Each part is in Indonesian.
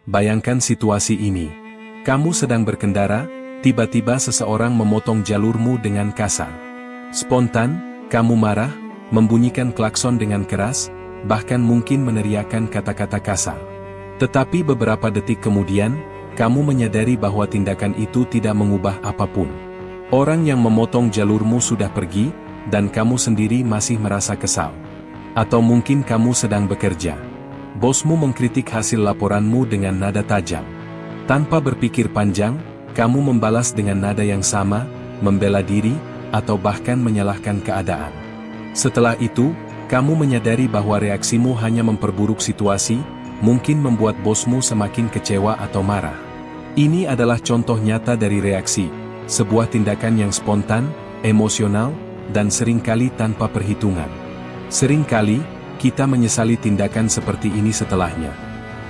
bayangkan situasi ini. Kamu sedang berkendara, tiba-tiba seseorang memotong jalurmu dengan kasar. Spontan, kamu marah, membunyikan klakson dengan keras, bahkan mungkin meneriakkan kata-kata kasar. Tetapi beberapa detik kemudian, kamu menyadari bahwa tindakan itu tidak mengubah apapun. Orang yang memotong jalurmu sudah pergi, dan kamu sendiri masih merasa kesal. Atau mungkin kamu sedang bekerja. Bosmu mengkritik hasil laporanmu dengan nada tajam. Tanpa berpikir panjang, kamu membalas dengan nada yang sama, membela diri, atau bahkan menyalahkan keadaan. Setelah itu, kamu menyadari bahwa reaksimu hanya memperburuk situasi, mungkin membuat bosmu semakin kecewa atau marah. Ini adalah contoh nyata dari reaksi, sebuah tindakan yang spontan, emosional, dan seringkali tanpa perhitungan. Seringkali, kita menyesali tindakan seperti ini setelahnya.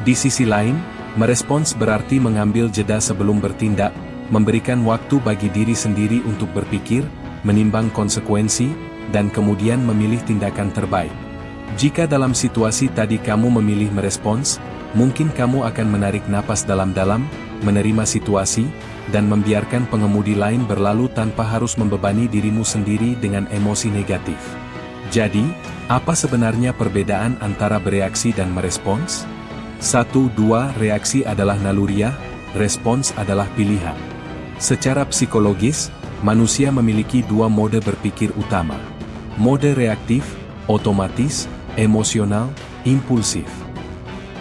Di sisi lain, merespons berarti mengambil jeda sebelum bertindak, memberikan waktu bagi diri sendiri untuk berpikir, menimbang konsekuensi, dan kemudian memilih tindakan terbaik. Jika dalam situasi tadi kamu memilih merespons, mungkin kamu akan menarik napas dalam-dalam, menerima situasi, dan membiarkan pengemudi lain berlalu tanpa harus membebani dirimu sendiri dengan emosi negatif. Jadi, apa sebenarnya perbedaan antara bereaksi dan merespons? 1-2 Reaksi adalah naluriah, respons adalah pilihan. Secara psikologis, manusia memiliki dua mode berpikir utama. Mode reaktif, otomatis, emosional, impulsif.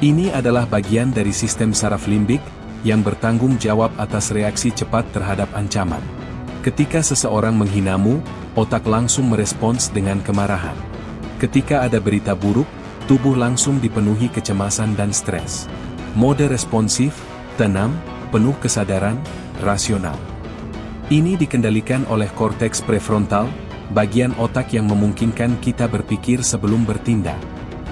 Ini adalah bagian dari sistem saraf limbik, yang bertanggung jawab atas reaksi cepat terhadap ancaman. Ketika seseorang menghinamu, otak langsung merespons dengan kemarahan. Ketika ada berita buruk, tubuh langsung dipenuhi kecemasan dan stres. Mode responsif, tenang, penuh kesadaran, rasional. Ini dikendalikan oleh korteks prefrontal, bagian otak yang memungkinkan kita berpikir sebelum bertindak.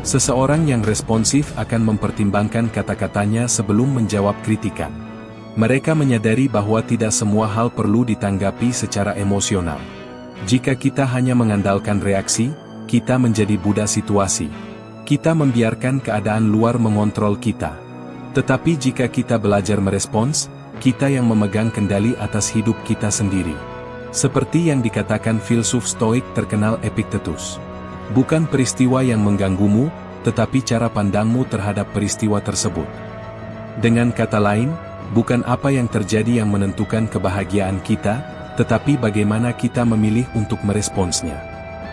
Seseorang yang responsif akan mempertimbangkan kata-katanya sebelum menjawab kritikan. Mereka menyadari bahwa tidak semua hal perlu ditanggapi secara emosional. Jika kita hanya mengandalkan reaksi, kita menjadi budak situasi. Kita membiarkan keadaan luar mengontrol kita. Tetapi jika kita belajar merespons, kita yang memegang kendali atas hidup kita sendiri. Seperti yang dikatakan filsuf Stoik terkenal Epictetus. Bukan peristiwa yang mengganggumu, tetapi cara pandangmu terhadap peristiwa tersebut. Dengan kata lain, bukan apa yang terjadi yang menentukan kebahagiaan kita, tetapi bagaimana kita memilih untuk meresponsnya.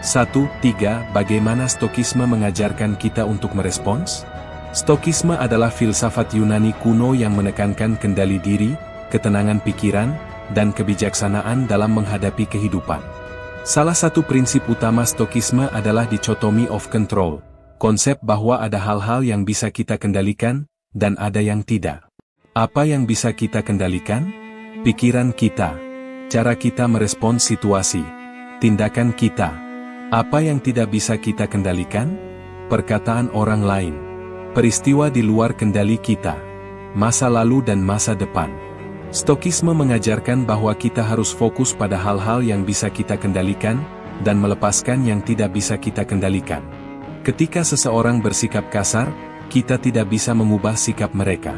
1-3 Bagaimana Stokisme mengajarkan kita untuk merespons? Stokisme adalah filsafat Yunani kuno yang menekankan kendali diri, ketenangan pikiran, dan kebijaksanaan dalam menghadapi kehidupan. Salah satu prinsip utama Stokisme adalah dichotomy of control, konsep bahwa ada hal-hal yang bisa kita kendalikan, dan ada yang tidak. Apa yang bisa kita kendalikan? Pikiran kita, cara kita merespons situasi, tindakan kita. Apa yang tidak bisa kita kendalikan? Perkataan orang lain, peristiwa di luar kendali kita, masa lalu dan masa depan. Stokisme mengajarkan bahwa kita harus fokus pada hal-hal yang bisa kita kendalikan, dan melepaskan yang tidak bisa kita kendalikan. Ketika seseorang bersikap kasar, kita tidak bisa mengubah sikap mereka.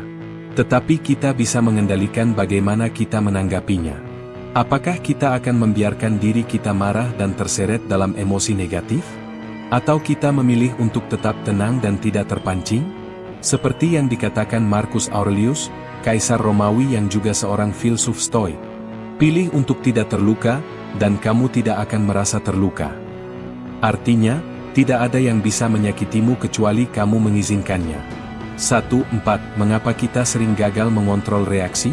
Tetapi kita bisa mengendalikan bagaimana kita menanggapinya. Apakah kita akan membiarkan diri kita marah dan terseret dalam emosi negatif? Atau kita memilih untuk tetap tenang dan tidak terpancing? Seperti yang dikatakan Marcus Aurelius, Kaisar Romawi yang juga seorang filsuf Stoik. Pilih untuk tidak terluka, dan kamu tidak akan merasa terluka. Artinya, tidak ada yang bisa menyakitimu kecuali kamu mengizinkannya. 1-4 Mengapa kita sering gagal mengontrol reaksi?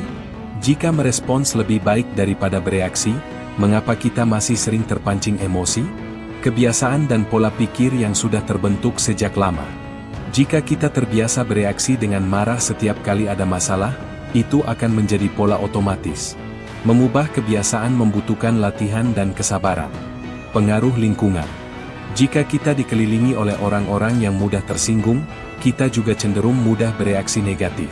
Jika merespons lebih baik daripada bereaksi, mengapa kita masih sering terpancing emosi? Kebiasaan dan pola pikir yang sudah terbentuk sejak lama. Jika kita terbiasa bereaksi dengan marah setiap kali ada masalah, itu akan menjadi pola otomatis. Mengubah kebiasaan membutuhkan latihan dan kesabaran. Pengaruh lingkungan. Jika kita dikelilingi oleh orang-orang yang mudah tersinggung, kita juga cenderung mudah bereaksi negatif.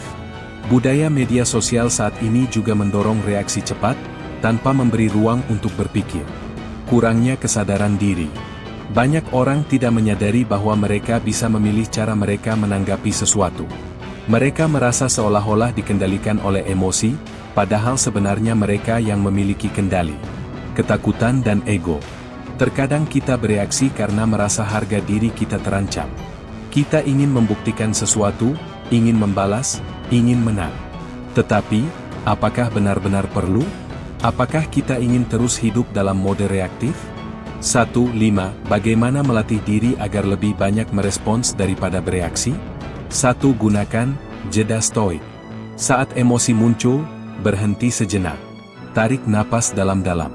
Budaya media sosial saat ini juga mendorong reaksi cepat, tanpa memberi ruang untuk berpikir. Kurangnya kesadaran diri. Banyak orang tidak menyadari bahwa mereka bisa memilih cara mereka menanggapi sesuatu. Mereka merasa seolah-olah dikendalikan oleh emosi, padahal sebenarnya mereka yang memiliki kendali. Ketakutan dan ego. Terkadang kita bereaksi karena merasa harga diri kita terancam. Kita ingin membuktikan sesuatu, ingin membalas, ingin menang. Tetapi, apakah benar-benar perlu? Apakah kita ingin terus hidup dalam mode reaktif? 1.5. Bagaimana melatih diri agar lebih banyak merespons daripada bereaksi? 1. Gunakan jeda stoik. Saat emosi muncul, berhenti sejenak. Tarik napas dalam-dalam.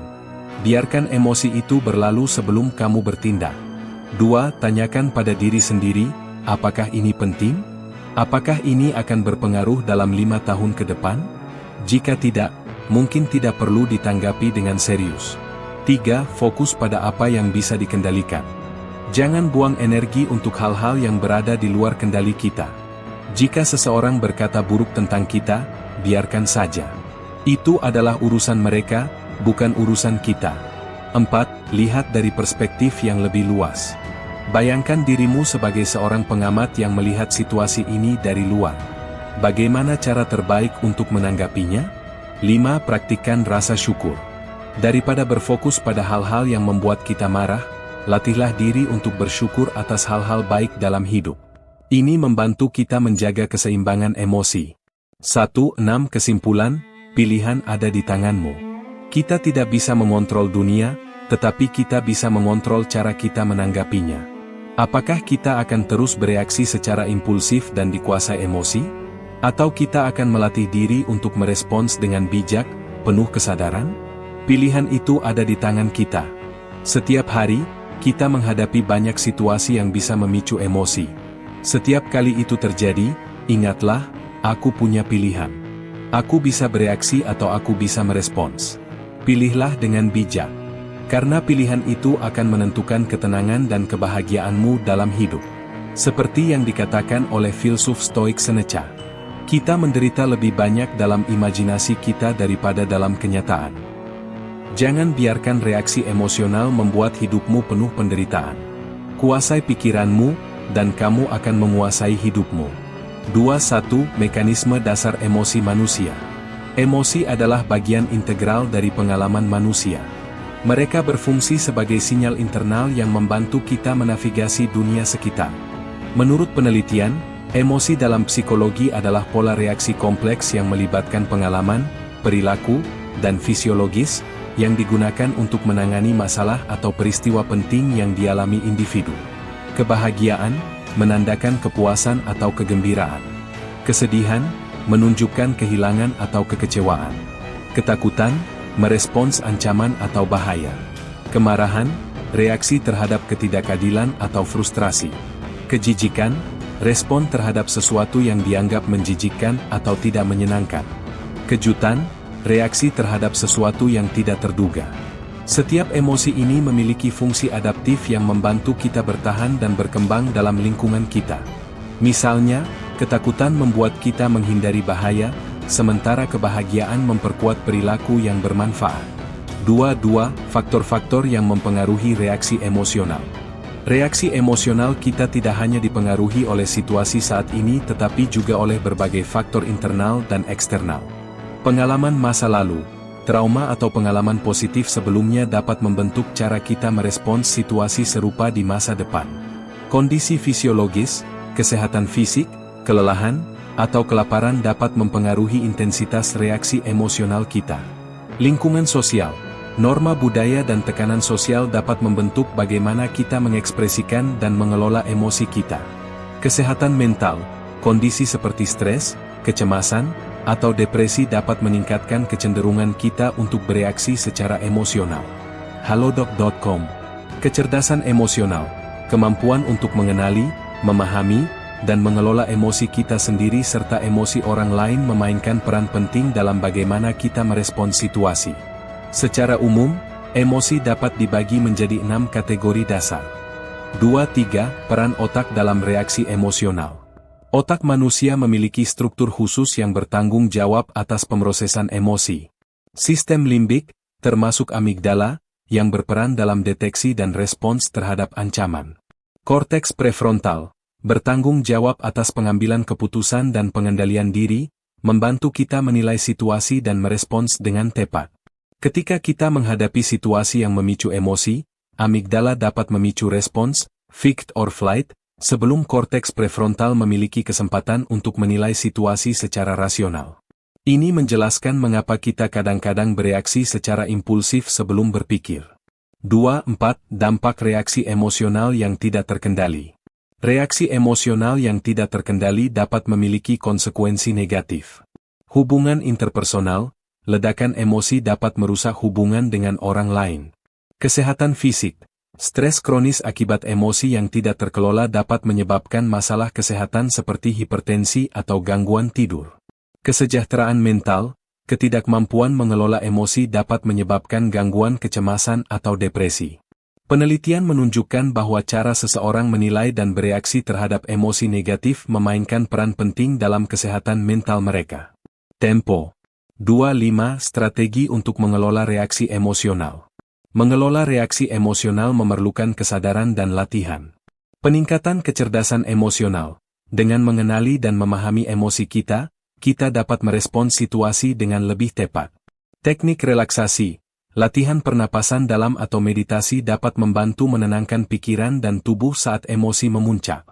Biarkan emosi itu berlalu sebelum kamu bertindak. 2. Tanyakan pada diri sendiri, apakah ini penting? Apakah ini akan berpengaruh dalam 5 tahun ke depan? Jika tidak, mungkin tidak perlu ditanggapi dengan serius. 3. Fokus pada apa yang bisa dikendalikan. Jangan buang energi untuk hal-hal yang berada di luar kendali kita. Jika seseorang berkata buruk tentang kita, biarkan saja. Itu adalah urusan mereka, bukan urusan kita. 4. Lihat dari perspektif yang lebih luas. Bayangkan dirimu sebagai seorang pengamat yang melihat situasi ini dari luar. Bagaimana cara terbaik untuk menanggapinya? 5. Praktikkan rasa syukur. Daripada berfokus pada hal-hal yang membuat kita marah, latihlah diri untuk bersyukur atas hal-hal baik dalam hidup. Ini membantu kita menjaga keseimbangan emosi. 1.6. Kesimpulan, pilihan ada di tanganmu. Kita tidak bisa mengontrol dunia, tetapi kita bisa mengontrol cara kita menanggapinya. Apakah kita akan terus bereaksi secara impulsif dan dikuasai emosi? Atau kita akan melatih diri untuk merespons dengan bijak, penuh kesadaran? Pilihan itu ada di tangan kita. Setiap hari, kita menghadapi banyak situasi yang bisa memicu emosi. Setiap kali itu terjadi, ingatlah, aku punya pilihan. Aku bisa bereaksi atau aku bisa merespons. Pilihlah dengan bijak. Karena pilihan itu akan menentukan ketenangan dan kebahagiaanmu dalam hidup. Seperti yang dikatakan oleh filsuf Stoik Seneca, kita menderita lebih banyak dalam imajinasi kita daripada dalam kenyataan. Jangan biarkan reaksi emosional membuat hidupmu penuh penderitaan. Kuasai pikiranmu, dan kamu akan menguasai hidupmu. 2.1. Mekanisme dasar emosi manusia. Emosi adalah bagian integral dari pengalaman manusia. Mereka berfungsi sebagai sinyal internal yang membantu kita menavigasi dunia sekitar. Menurut penelitian, emosi dalam psikologi adalah pola reaksi kompleks yang melibatkan pengalaman, perilaku, dan fisiologis, yang digunakan untuk menangani masalah atau peristiwa penting yang dialami individu. Kebahagiaan, menandakan kepuasan atau kegembiraan. Kesedihan, menunjukkan kehilangan atau kekecewaan. Ketakutan, merespons ancaman atau bahaya. Kemarahan, reaksi terhadap ketidakadilan atau frustrasi. Kejijikan, respon terhadap sesuatu yang dianggap menjijikkan atau tidak menyenangkan. Kejutan, reaksi terhadap sesuatu yang tidak terduga. Setiap emosi ini memiliki fungsi adaptif yang membantu kita bertahan dan berkembang dalam lingkungan kita. Misalnya, ketakutan membuat kita menghindari bahaya, sementara kebahagiaan memperkuat perilaku yang bermanfaat. 2. Faktor-faktor yang mempengaruhi reaksi emosional. Reaksi emosional kita tidak hanya dipengaruhi oleh situasi saat ini tetapi juga oleh berbagai faktor internal dan eksternal. Pengalaman masa lalu, trauma atau pengalaman positif sebelumnya dapat membentuk cara kita merespons situasi serupa di masa depan. Kondisi fisiologis, kesehatan fisik, kelelahan, atau kelaparan dapat mempengaruhi intensitas reaksi emosional kita. Lingkungan sosial, norma budaya dan tekanan sosial dapat membentuk bagaimana kita mengekspresikan dan mengelola emosi kita. Kesehatan mental, kondisi seperti stres, kecemasan, atau depresi dapat meningkatkan kecenderungan kita untuk bereaksi secara emosional. Halodoc.com. Kecerdasan emosional, kemampuan untuk mengenali, memahami, dan mengelola emosi kita sendiri serta emosi orang lain memainkan peran penting dalam bagaimana kita merespons situasi. Secara umum, emosi dapat dibagi menjadi 6 kategori dasar. 2-3. Peran otak dalam reaksi emosional. Otak manusia memiliki struktur khusus yang bertanggung jawab atas pemrosesan emosi. Sistem limbik, termasuk amigdala, yang berperan dalam deteksi dan respons terhadap ancaman. Korteks prefrontal, bertanggung jawab atas pengambilan keputusan dan pengendalian diri, membantu kita menilai situasi dan merespons dengan tepat. Ketika kita menghadapi situasi yang memicu emosi, amigdala dapat memicu respons, fight or flight, sebelum korteks prefrontal memiliki kesempatan untuk menilai situasi secara rasional. Ini menjelaskan mengapa kita kadang-kadang bereaksi secara impulsif sebelum berpikir. 2. Dampak reaksi emosional yang tidak terkendali. Reaksi emosional yang tidak terkendali dapat memiliki konsekuensi negatif. Hubungan interpersonal, ledakan emosi dapat merusak hubungan dengan orang lain. Kesehatan fisik, stres kronis akibat emosi yang tidak terkelola dapat menyebabkan masalah kesehatan seperti hipertensi atau gangguan tidur. Kesejahteraan mental, ketidakmampuan mengelola emosi dapat menyebabkan gangguan kecemasan atau depresi. Penelitian menunjukkan bahwa cara seseorang menilai dan bereaksi terhadap emosi negatif memainkan peran penting dalam kesehatan mental mereka. Tempo. 2.5 Strategi untuk mengelola reaksi emosional. Mengelola reaksi emosional memerlukan kesadaran dan latihan. Peningkatan kecerdasan emosional. Dengan mengenali dan memahami emosi kita dapat merespons situasi dengan lebih tepat. Teknik relaksasi. Latihan pernapasan dalam atau meditasi dapat membantu menenangkan pikiran dan tubuh saat emosi memuncak.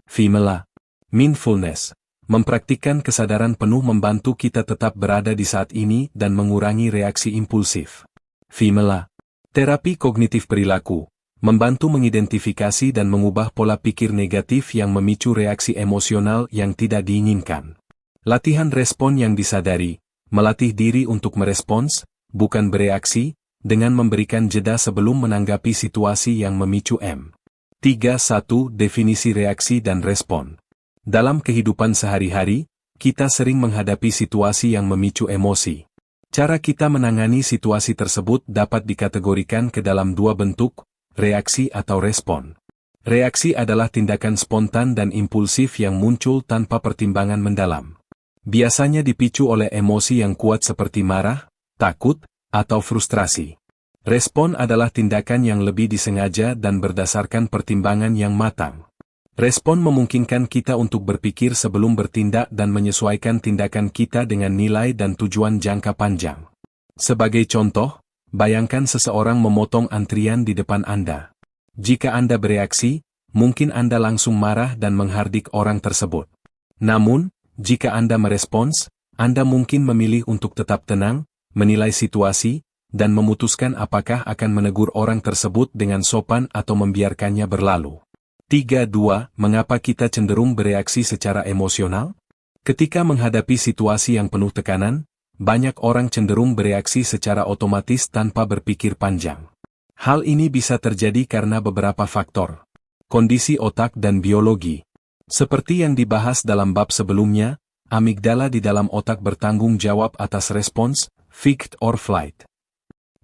Fimela. Mindfulness. Mempraktikkan kesadaran penuh membantu kita tetap berada di saat ini dan mengurangi reaksi impulsif. Fimela. Terapi kognitif perilaku. Membantu mengidentifikasi dan mengubah pola pikir negatif yang memicu reaksi emosional yang tidak diinginkan. Latihan respon yang disadari. Melatih diri untuk merespons, bukan bereaksi, dengan memberikan jeda sebelum menanggapi situasi yang memicu 3.1 Definisi reaksi dan respon. Dalam kehidupan sehari-hari, kita sering menghadapi situasi yang memicu emosi. Cara kita menangani situasi tersebut dapat dikategorikan ke dalam dua bentuk, reaksi atau respon. Reaksi adalah tindakan spontan dan impulsif yang muncul tanpa pertimbangan mendalam. Biasanya dipicu oleh emosi yang kuat seperti marah, takut, atau frustrasi. Respon adalah tindakan yang lebih disengaja dan berdasarkan pertimbangan yang matang. Respon memungkinkan kita untuk berpikir sebelum bertindak dan menyesuaikan tindakan kita dengan nilai dan tujuan jangka panjang. Sebagai contoh, bayangkan seseorang memotong antrian di depan Anda. Jika Anda bereaksi, mungkin Anda langsung marah dan menghardik orang tersebut. Namun, jika Anda merespons, Anda mungkin memilih untuk tetap tenang, menilai situasi, dan memutuskan apakah akan menegur orang tersebut dengan sopan atau membiarkannya berlalu. 3.2 Mengapa kita cenderung bereaksi secara emosional? Ketika menghadapi situasi yang penuh tekanan, banyak orang cenderung bereaksi secara otomatis tanpa berpikir panjang. Hal ini bisa terjadi karena beberapa faktor. Kondisi otak dan biologi. Seperti yang dibahas dalam bab sebelumnya, amigdala di dalam otak bertanggung jawab atas respons, fight or flight.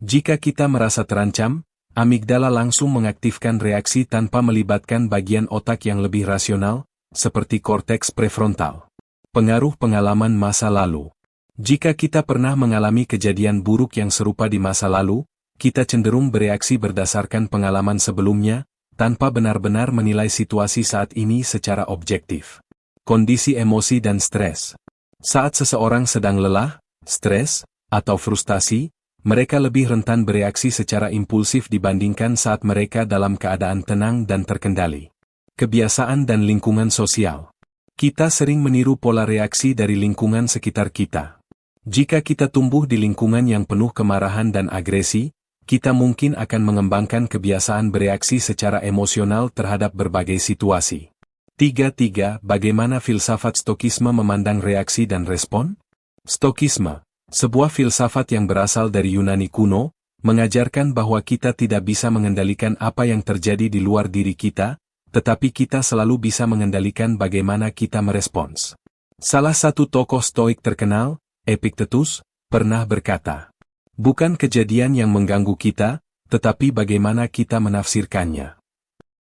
Jika kita merasa terancam, amigdala langsung mengaktifkan reaksi tanpa melibatkan bagian otak yang lebih rasional, seperti korteks prefrontal. Pengaruh pengalaman masa lalu. Jika kita pernah mengalami kejadian buruk yang serupa di masa lalu, kita cenderung bereaksi berdasarkan pengalaman sebelumnya, tanpa benar-benar menilai situasi saat ini secara objektif. Kondisi emosi dan stres. Saat seseorang sedang lelah, stres, atau frustasi, mereka lebih rentan bereaksi secara impulsif dibandingkan saat mereka dalam keadaan tenang dan terkendali. Kebiasaan dan lingkungan sosial. Kita sering meniru pola reaksi dari lingkungan sekitar kita. Jika kita tumbuh di lingkungan yang penuh kemarahan dan agresi, kita mungkin akan mengembangkan kebiasaan bereaksi secara emosional terhadap berbagai situasi. 3.3 Bagaimana filsafat Stokisme memandang reaksi dan respon? Stokisme, sebuah filsafat yang berasal dari Yunani kuno, mengajarkan bahwa kita tidak bisa mengendalikan apa yang terjadi di luar diri kita, tetapi kita selalu bisa mengendalikan bagaimana kita merespons. Salah satu tokoh Stoik terkenal, Epictetus, pernah berkata, "Bukan kejadian yang mengganggu kita, tetapi bagaimana kita menafsirkannya."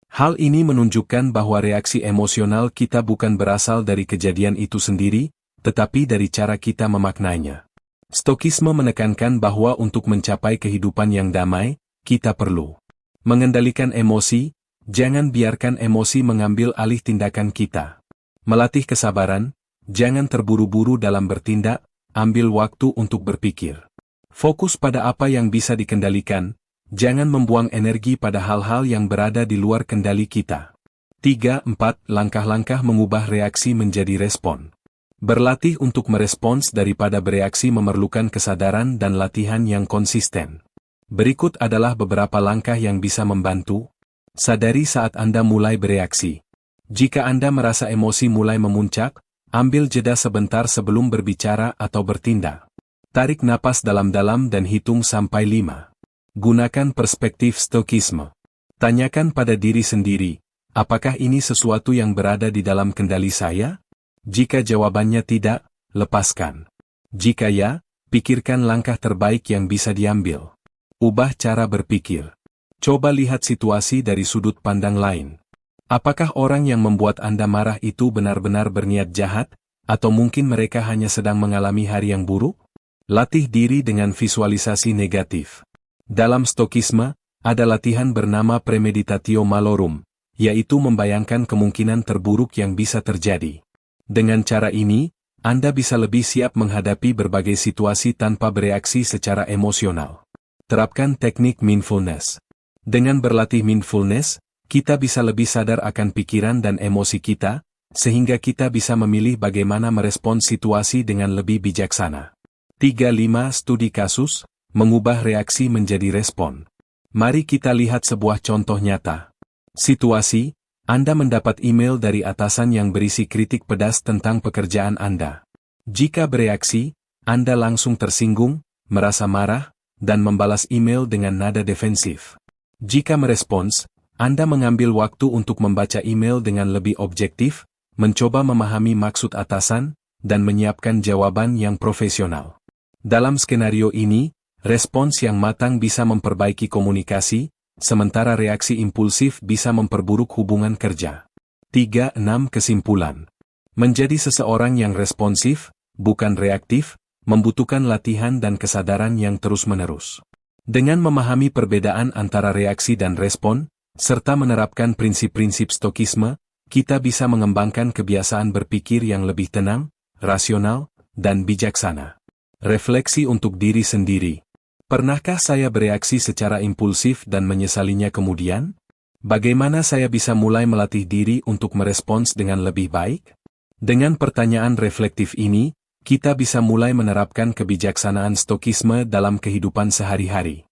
Hal ini menunjukkan bahwa reaksi emosional kita bukan berasal dari kejadian itu sendiri, tetapi dari cara kita memaknainya. Stokisme menekankan bahwa untuk mencapai kehidupan yang damai, kita perlu mengendalikan emosi, Jangan biarkan emosi mengambil alih tindakan kita. Melatih kesabaran, jangan terburu-buru dalam bertindak, ambil waktu untuk berpikir. Fokus pada apa yang bisa dikendalikan, jangan membuang energi pada hal-hal yang berada di luar kendali kita. 3-4 Langkah-langkah mengubah reaksi menjadi respon. Berlatih untuk merespons daripada bereaksi memerlukan kesadaran dan latihan yang konsisten. Berikut adalah beberapa langkah yang bisa membantu. Sadari saat Anda mulai bereaksi. Jika Anda merasa emosi mulai memuncak, ambil jeda sebentar sebelum berbicara atau bertindak. Tarik napas dalam-dalam dan hitung sampai 5. Gunakan perspektif stokisme. Tanyakan pada diri sendiri, apakah ini sesuatu yang berada di dalam kendali saya? Jika jawabannya tidak, lepaskan. Jika ya, pikirkan langkah terbaik yang bisa diambil. Ubah cara berpikir. Coba lihat situasi dari sudut pandang lain. Apakah orang yang membuat Anda marah itu benar-benar berniat jahat, atau mungkin mereka hanya sedang mengalami hari yang buruk? Latih diri dengan visualisasi negatif. Dalam stokisme, ada latihan bernama premeditatio malorum, yaitu membayangkan kemungkinan terburuk yang bisa terjadi. Dengan cara ini, Anda bisa lebih siap menghadapi berbagai situasi tanpa bereaksi secara emosional. Terapkan teknik mindfulness. Dengan berlatih mindfulness, kita bisa lebih sadar akan pikiran dan emosi kita, sehingga kita bisa memilih bagaimana merespons situasi dengan lebih bijaksana. 3-5 Studi kasus, mengubah reaksi menjadi respon. Mari kita lihat sebuah contoh nyata. Situasi, Anda mendapat email dari atasan yang berisi kritik pedas tentang pekerjaan Anda. Jika bereaksi, Anda langsung tersinggung, merasa marah, dan membalas email dengan nada defensif. Jika merespons, Anda mengambil waktu untuk membaca email dengan lebih objektif, mencoba memahami maksud atasan, dan menyiapkan jawaban yang profesional. Dalam skenario ini, respons yang matang bisa memperbaiki komunikasi, sementara reaksi impulsif bisa memperburuk hubungan kerja. 3-6 Kesimpulan. Menjadi seseorang yang responsif, bukan reaktif, membutuhkan latihan dan kesadaran yang terus-menerus. Dengan memahami perbedaan antara reaksi dan respon, serta menerapkan prinsip-prinsip stokisme, kita bisa mengembangkan kebiasaan berpikir yang lebih tenang, rasional, dan bijaksana. Refleksi untuk diri sendiri. Pernahkah saya bereaksi secara impulsif dan menyesalinya kemudian? Bagaimana saya bisa mulai melatih diri untuk merespons dengan lebih baik? Dengan pertanyaan reflektif ini, kita bisa mulai menerapkan kebijaksanaan stokisme dalam kehidupan sehari-hari.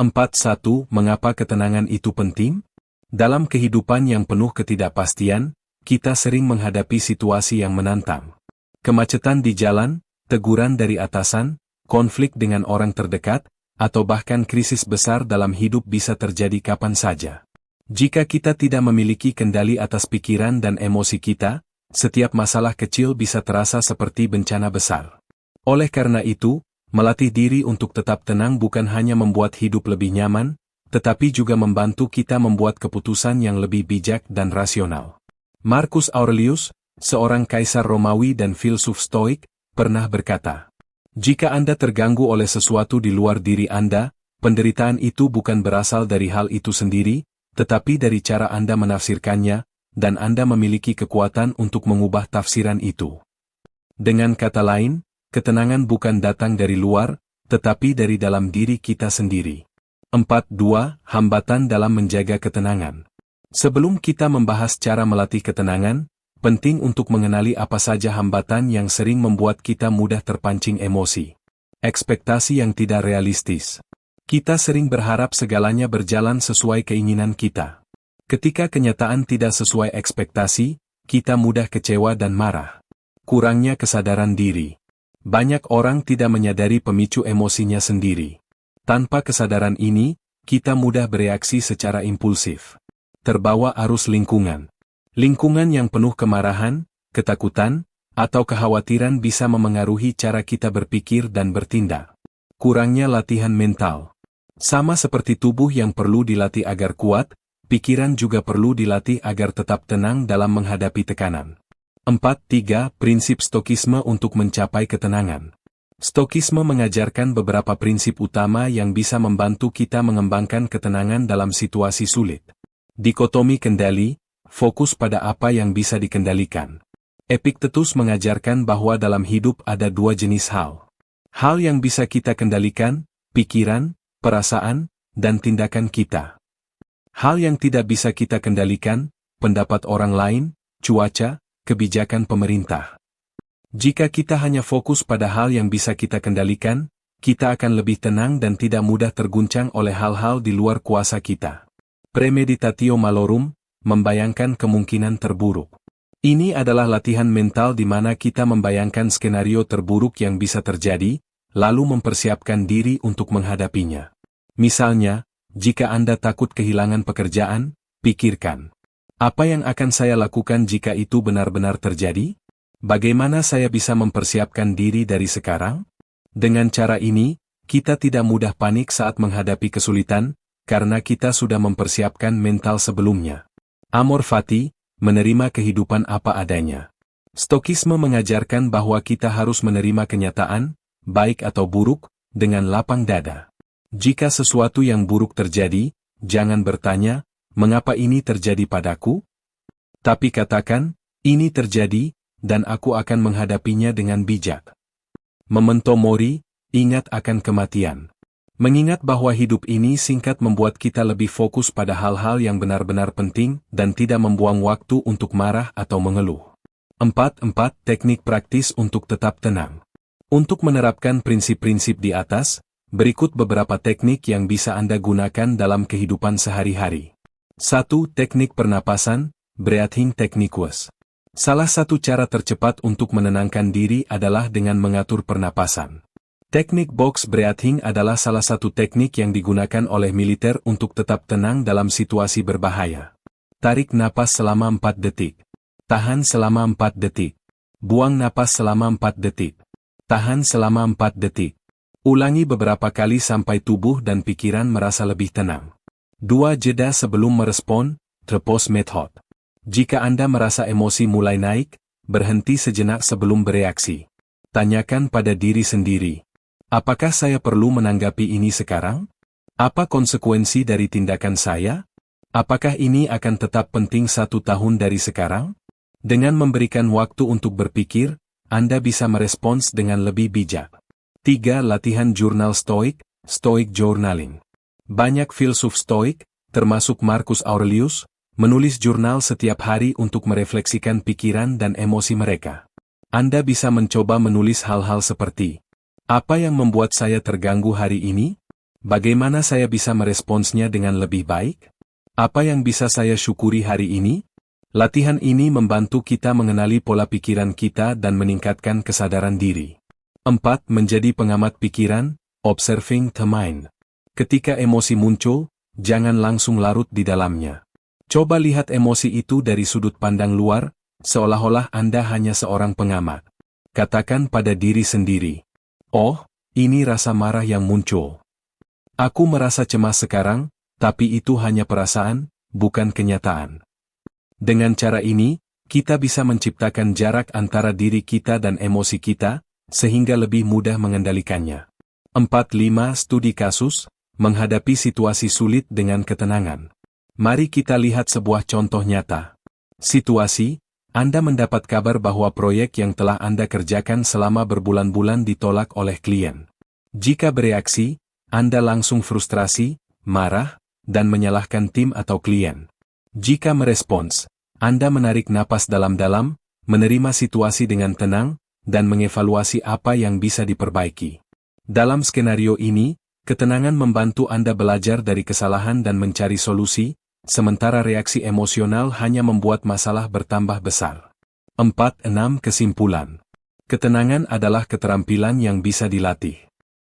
4-1 Mengapa ketenangan itu penting? Dalam kehidupan yang penuh ketidakpastian, kita sering menghadapi situasi yang menantang. Kemacetan di jalan, teguran dari atasan, konflik dengan orang terdekat, atau bahkan krisis besar dalam hidup bisa terjadi kapan saja. Jika kita tidak memiliki kendali atas pikiran dan emosi kita, setiap masalah kecil bisa terasa seperti bencana besar. Oleh karena itu, melatih diri untuk tetap tenang bukan hanya membuat hidup lebih nyaman, tetapi juga membantu kita membuat keputusan yang lebih bijak dan rasional. Marcus Aurelius, seorang kaisar Romawi dan filsuf Stoik, pernah berkata, "Jika Anda terganggu oleh sesuatu di luar diri Anda, penderitaan itu bukan berasal dari hal itu sendiri, tetapi dari cara Anda menafsirkannya, dan Anda memiliki kekuatan untuk mengubah tafsiran itu." Dengan kata lain, ketenangan bukan datang dari luar, tetapi dari dalam diri kita sendiri. 4-2 Hambatan dalam menjaga ketenangan. Sebelum kita membahas cara melatih ketenangan, penting untuk mengenali apa saja hambatan yang sering membuat kita mudah terpancing emosi. Ekspektasi yang tidak realistis. Kita sering berharap segalanya berjalan sesuai keinginan kita. Ketika kenyataan tidak sesuai ekspektasi, kita mudah kecewa dan marah. Kurangnya kesadaran diri. Banyak orang tidak menyadari pemicu emosinya sendiri. Tanpa kesadaran ini, kita mudah bereaksi secara impulsif. Terbawa arus lingkungan. Lingkungan yang penuh kemarahan, ketakutan, atau kekhawatiran bisa memengaruhi cara kita berpikir dan bertindak. Kurangnya latihan mental. Sama seperti tubuh yang perlu dilatih agar kuat, pikiran juga perlu dilatih agar tetap tenang dalam menghadapi tekanan. 4-3 Prinsip stokisme untuk mencapai ketenangan. Stokisme mengajarkan beberapa prinsip utama yang bisa membantu kita mengembangkan ketenangan dalam situasi sulit. Dikotomi kendali, fokus pada apa yang bisa dikendalikan. Epictetus mengajarkan bahwa dalam hidup ada dua jenis hal. Hal yang bisa kita kendalikan, pikiran, perasaan, dan tindakan kita. Hal yang tidak bisa kita kendalikan, pendapat orang lain, cuaca, kebijakan pemerintah. Jika kita hanya fokus pada hal yang bisa kita kendalikan, kita akan lebih tenang dan tidak mudah terguncang oleh hal-hal di luar kuasa kita. Premeditatio malorum, membayangkan kemungkinan terburuk. Ini adalah latihan mental di mana kita membayangkan skenario terburuk yang bisa terjadi, lalu mempersiapkan diri untuk menghadapinya. Misalnya, jika Anda takut kehilangan pekerjaan, pikirkan, apa yang akan saya lakukan jika itu benar-benar terjadi? Bagaimana saya bisa mempersiapkan diri dari sekarang? Dengan cara ini, kita tidak mudah panik saat menghadapi kesulitan, karena kita sudah mempersiapkan mental sebelumnya. Amor fati, menerima kehidupan apa adanya. Stokisme mengajarkan bahwa kita harus menerima kenyataan, baik atau buruk, dengan lapang dada. Jika sesuatu yang buruk terjadi, jangan bertanya, mengapa ini terjadi padaku? Tapi katakan, ini terjadi, dan aku akan menghadapinya dengan bijak. Memento mori, ingat akan kematian. Mengingat bahwa hidup ini singkat membuat kita lebih fokus pada hal-hal yang benar-benar penting dan tidak membuang waktu untuk marah atau mengeluh. 4. Teknik praktis untuk tetap tenang. Untuk menerapkan prinsip-prinsip di atas, berikut beberapa teknik yang bisa Anda gunakan dalam kehidupan sehari-hari. 1. Teknik pernapasan, breathing techniques. Salah satu cara tercepat untuk menenangkan diri adalah dengan mengatur pernapasan. Teknik box breathing adalah salah satu teknik yang digunakan oleh militer untuk tetap tenang dalam situasi berbahaya. Tarik napas selama 4 detik. Tahan selama 4 detik. Buang napas selama 4 detik. Tahan selama 4 detik. Ulangi beberapa kali sampai tubuh dan pikiran merasa lebih tenang. 2. Jeda sebelum merespon, repose method. Jika Anda merasa emosi mulai naik, berhenti sejenak sebelum bereaksi. Tanyakan pada diri sendiri. Apakah saya perlu menanggapi ini sekarang? Apa konsekuensi dari tindakan saya? Apakah ini akan tetap penting 1 tahun dari sekarang? Dengan memberikan waktu untuk berpikir, Anda bisa merespons dengan lebih bijak. 3. Latihan jurnal stoik, stoic journaling. Banyak filsuf stoik, termasuk Marcus Aurelius, menulis jurnal setiap hari untuk merefleksikan pikiran dan emosi mereka. Anda bisa mencoba menulis hal-hal seperti, apa yang membuat saya terganggu hari ini? Bagaimana saya bisa meresponsnya dengan lebih baik? Apa yang bisa saya syukuri hari ini? Latihan ini membantu kita mengenali pola pikiran kita dan meningkatkan kesadaran diri. 4. Menjadi pengamat pikiran, observing the mind. Ketika emosi muncul, jangan langsung larut di dalamnya. Coba lihat emosi itu dari sudut pandang luar, seolah-olah Anda hanya seorang pengamat. Katakan pada diri sendiri, oh, ini rasa marah yang muncul. Aku merasa cemas sekarang, tapi itu hanya perasaan, bukan kenyataan. Dengan cara ini, kita bisa menciptakan jarak antara diri kita dan emosi kita, sehingga lebih mudah mengendalikannya. 4. Studi kasus, menghadapi situasi sulit dengan ketenangan. Mari kita lihat sebuah contoh nyata. Situasi, Anda mendapat kabar bahwa proyek yang telah Anda kerjakan selama berbulan-bulan ditolak oleh klien. Jika bereaksi, Anda langsung frustrasi, marah, dan menyalahkan tim atau klien. Jika merespons, Anda menarik napas dalam-dalam, menerima situasi dengan tenang, dan mengevaluasi apa yang bisa diperbaiki. Dalam skenario ini, ketenangan membantu Anda belajar dari kesalahan dan mencari solusi, sementara reaksi emosional hanya membuat masalah bertambah besar. 4. Kesimpulan. Ketenangan adalah keterampilan yang bisa dilatih.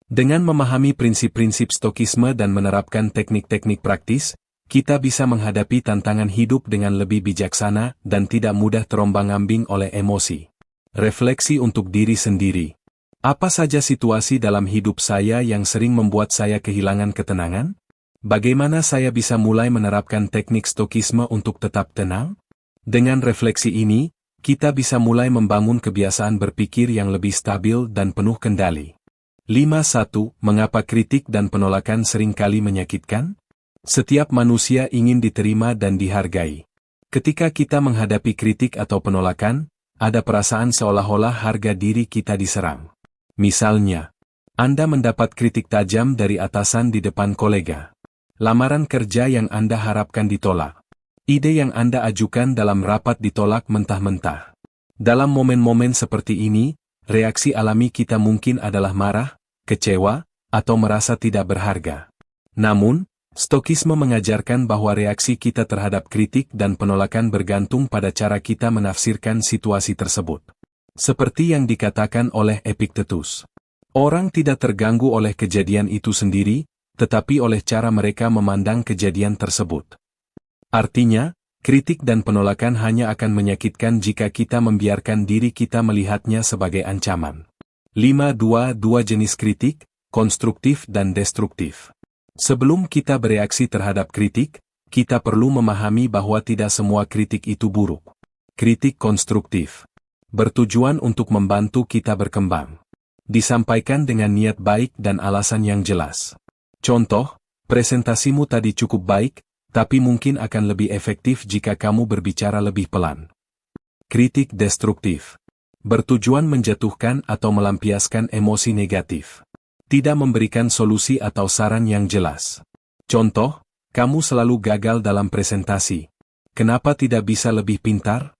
Dengan memahami prinsip-prinsip stokisme dan menerapkan teknik-teknik praktis, kita bisa menghadapi tantangan hidup dengan lebih bijaksana dan tidak mudah terombang-ambing oleh emosi. Refleksi untuk diri sendiri. Apa saja situasi dalam hidup saya yang sering membuat saya kehilangan ketenangan? Bagaimana saya bisa mulai menerapkan teknik stokisme untuk tetap tenang? Dengan refleksi ini, kita bisa mulai membangun kebiasaan berpikir yang lebih stabil dan penuh kendali. 5. Mengapa kritik dan penolakan seringkali menyakitkan? Setiap manusia ingin diterima dan dihargai. Ketika kita menghadapi kritik atau penolakan, ada perasaan seolah-olah harga diri kita diserang. Misalnya, Anda mendapat kritik tajam dari atasan di depan kolega. Lamaran kerja yang Anda harapkan ditolak. Ide yang Anda ajukan dalam rapat ditolak mentah-mentah. Dalam momen-momen seperti ini, reaksi alami kita mungkin adalah marah, kecewa, atau merasa tidak berharga. Namun, Stokisme mengajarkan bahwa reaksi kita terhadap kritik dan penolakan bergantung pada cara kita menafsirkan situasi tersebut. Seperti yang dikatakan oleh Epictetus, orang tidak terganggu oleh kejadian itu sendiri, tetapi oleh cara mereka memandang kejadian tersebut. Artinya, kritik dan penolakan hanya akan menyakitkan jika kita membiarkan diri kita melihatnya sebagai ancaman. 5.2 jenis kritik, konstruktif dan destruktif. Sebelum kita bereaksi terhadap kritik, kita perlu memahami bahwa tidak semua kritik itu buruk. Kritik konstruktif bertujuan untuk membantu kita berkembang. Disampaikan dengan niat baik dan alasan yang jelas. Contoh, presentasimu tadi cukup baik, tapi mungkin akan lebih efektif jika kamu berbicara lebih pelan. Kritik destruktif bertujuan menjatuhkan atau melampiaskan emosi negatif. Tidak memberikan solusi atau saran yang jelas. Contoh, kamu selalu gagal dalam presentasi. Kenapa tidak bisa lebih pintar?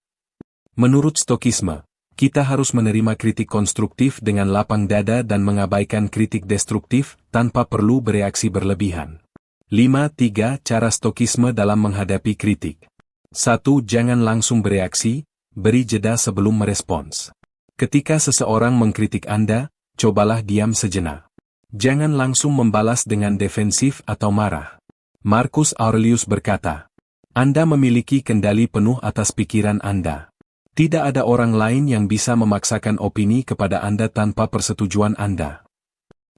Menurut Stokisme, kita harus menerima kritik konstruktif dengan lapang dada dan mengabaikan kritik destruktif tanpa perlu bereaksi berlebihan. 5.3 Cara Stokisme dalam menghadapi kritik. 1. Jangan langsung bereaksi, beri jeda sebelum merespons. Ketika seseorang mengkritik Anda, cobalah diam sejenak. Jangan langsung membalas dengan defensif atau marah. Marcus Aurelius berkata, Anda memiliki kendali penuh atas pikiran Anda. Tidak ada orang lain yang bisa memaksakan opini kepada Anda tanpa persetujuan Anda.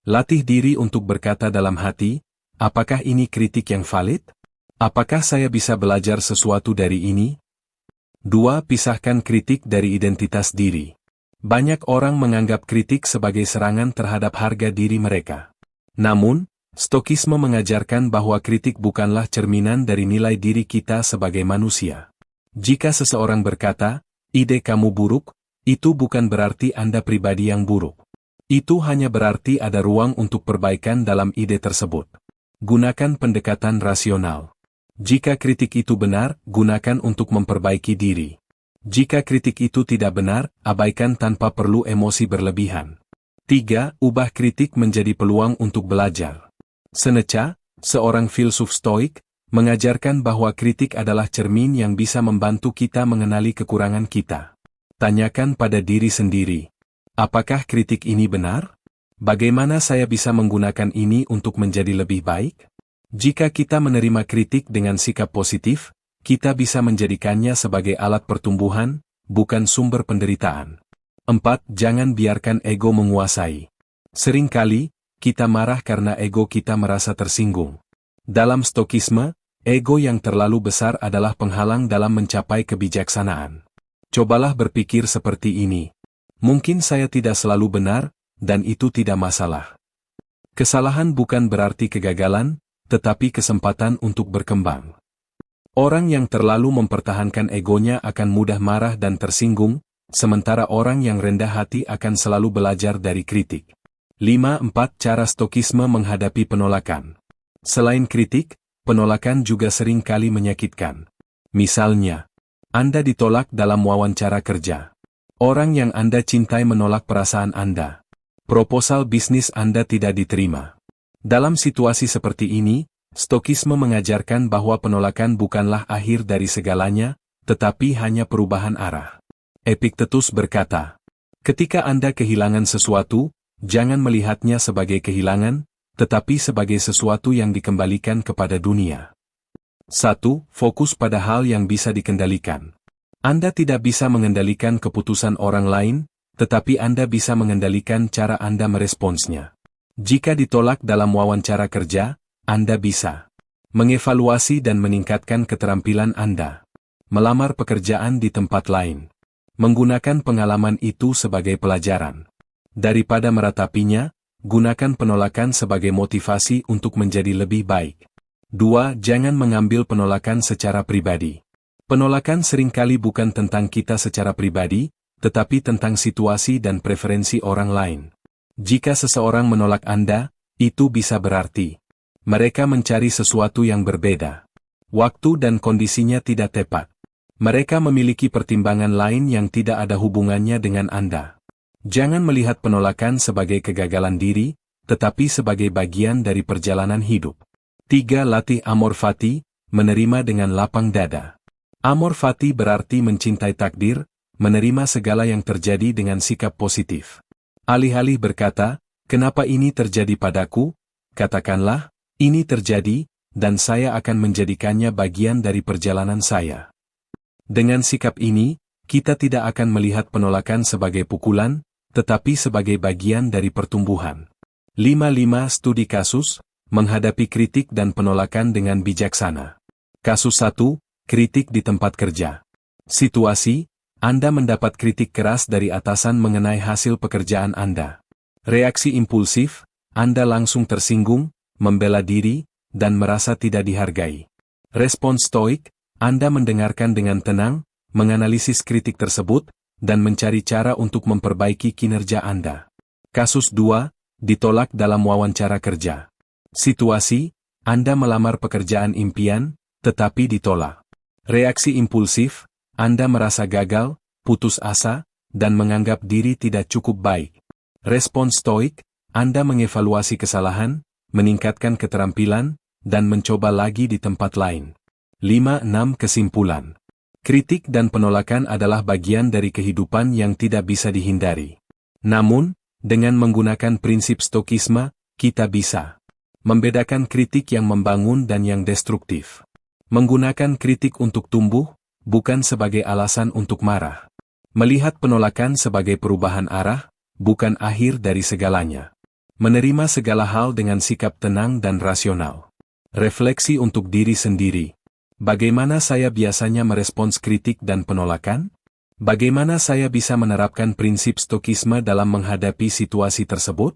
Latih diri untuk berkata dalam hati, apakah ini kritik yang valid? Apakah saya bisa belajar sesuatu dari ini? 2. Pisahkan kritik dari identitas diri. Banyak orang menganggap kritik sebagai serangan terhadap harga diri mereka. Namun, Stokisme mengajarkan bahwa kritik bukanlah cerminan dari nilai diri kita sebagai manusia. Jika seseorang berkata, ide kamu buruk, itu bukan berarti Anda pribadi yang buruk. Itu hanya berarti ada ruang untuk perbaikan dalam ide tersebut. Gunakan pendekatan rasional. Jika kritik itu benar, gunakan untuk memperbaiki diri. Jika kritik itu tidak benar, abaikan tanpa perlu emosi berlebihan. 3. Ubah kritik menjadi peluang untuk belajar. Seneca, seorang filsuf Stoik, mengajarkan bahwa kritik adalah cermin yang bisa membantu kita mengenali kekurangan kita. Tanyakan pada diri sendiri, apakah kritik ini benar? Bagaimana saya bisa menggunakan ini untuk menjadi lebih baik? Jika kita menerima kritik dengan sikap positif, kita bisa menjadikannya sebagai alat pertumbuhan, bukan sumber penderitaan. 4. Jangan biarkan ego menguasai. Seringkali, kita marah karena ego kita merasa tersinggung. Dalam Stokisme, ego yang terlalu besar adalah penghalang dalam mencapai kebijaksanaan. Cobalah berpikir seperti ini. Mungkin saya tidak selalu benar, dan itu tidak masalah. Kesalahan bukan berarti kegagalan, tetapi kesempatan untuk berkembang. Orang yang terlalu mempertahankan egonya akan mudah marah dan tersinggung, sementara orang yang rendah hati akan selalu belajar dari kritik. 5.4 Cara Stokisme menghadapi penolakan. Selain kritik, penolakan juga sering kali menyakitkan. Misalnya, Anda ditolak dalam wawancara kerja. Orang yang Anda cintai menolak perasaan Anda. Proposal bisnis Anda tidak diterima. Dalam situasi seperti ini, Stokisme mengajarkan bahwa penolakan bukanlah akhir dari segalanya, tetapi hanya perubahan arah. Epictetus berkata, ketika Anda kehilangan sesuatu, jangan melihatnya sebagai kehilangan, tetapi sebagai sesuatu yang dikembalikan kepada dunia. 1. Fokus pada hal yang bisa dikendalikan. Anda tidak bisa mengendalikan keputusan orang lain, tetapi Anda bisa mengendalikan cara Anda meresponsnya. Jika ditolak dalam wawancara kerja, Anda bisa mengevaluasi dan meningkatkan keterampilan Anda. Melamar pekerjaan di tempat lain. Menggunakan pengalaman itu sebagai pelajaran. Daripada meratapinya, gunakan penolakan sebagai motivasi untuk menjadi lebih baik. 2. Jangan mengambil penolakan secara pribadi. Penolakan seringkali bukan tentang kita secara pribadi, tetapi tentang situasi dan preferensi orang lain. Jika seseorang menolak Anda, itu bisa berarti mereka mencari sesuatu yang berbeda. Waktu dan kondisinya tidak tepat. Mereka memiliki pertimbangan lain yang tidak ada hubungannya dengan Anda. Jangan melihat penolakan sebagai kegagalan diri, tetapi sebagai bagian dari perjalanan hidup. 3. Latih amor fati, menerima dengan lapang dada. Amor fati berarti mencintai takdir, menerima segala yang terjadi dengan sikap positif. Alih-alih berkata, "Kenapa ini terjadi padaku?" Katakanlah, "Ini terjadi, dan saya akan menjadikannya bagian dari perjalanan saya." Dengan sikap ini, kita tidak akan melihat penolakan sebagai pukulan, tetapi sebagai bagian dari pertumbuhan. 5. Studi kasus, menghadapi kritik dan penolakan dengan bijaksana. Kasus 1, kritik di tempat kerja. Situasi, Anda mendapat kritik keras dari atasan mengenai hasil pekerjaan Anda. Reaksi impulsif, Anda langsung tersinggung, membela diri, dan merasa tidak dihargai. Respon stoik, Anda mendengarkan dengan tenang, menganalisis kritik tersebut, dan mencari cara untuk memperbaiki kinerja Anda. Kasus 2, ditolak dalam wawancara kerja. Situasi, Anda melamar pekerjaan impian, tetapi ditolak. Reaksi impulsif, Anda merasa gagal, putus asa, dan menganggap diri tidak cukup baik. Respon stoik, Anda mengevaluasi kesalahan, meningkatkan keterampilan, dan mencoba lagi di tempat lain. 5. Kesimpulan. Kritik dan penolakan adalah bagian dari kehidupan yang tidak bisa dihindari. Namun, dengan menggunakan prinsip stokisme, kita bisa membedakan kritik yang membangun dan yang destruktif. Menggunakan kritik untuk tumbuh, bukan sebagai alasan untuk marah. Melihat penolakan sebagai perubahan arah, bukan akhir dari segalanya. Menerima segala hal dengan sikap tenang dan rasional. Refleksi untuk diri sendiri. Bagaimana saya biasanya merespons kritik dan penolakan? Bagaimana saya bisa menerapkan prinsip stokisme dalam menghadapi situasi tersebut?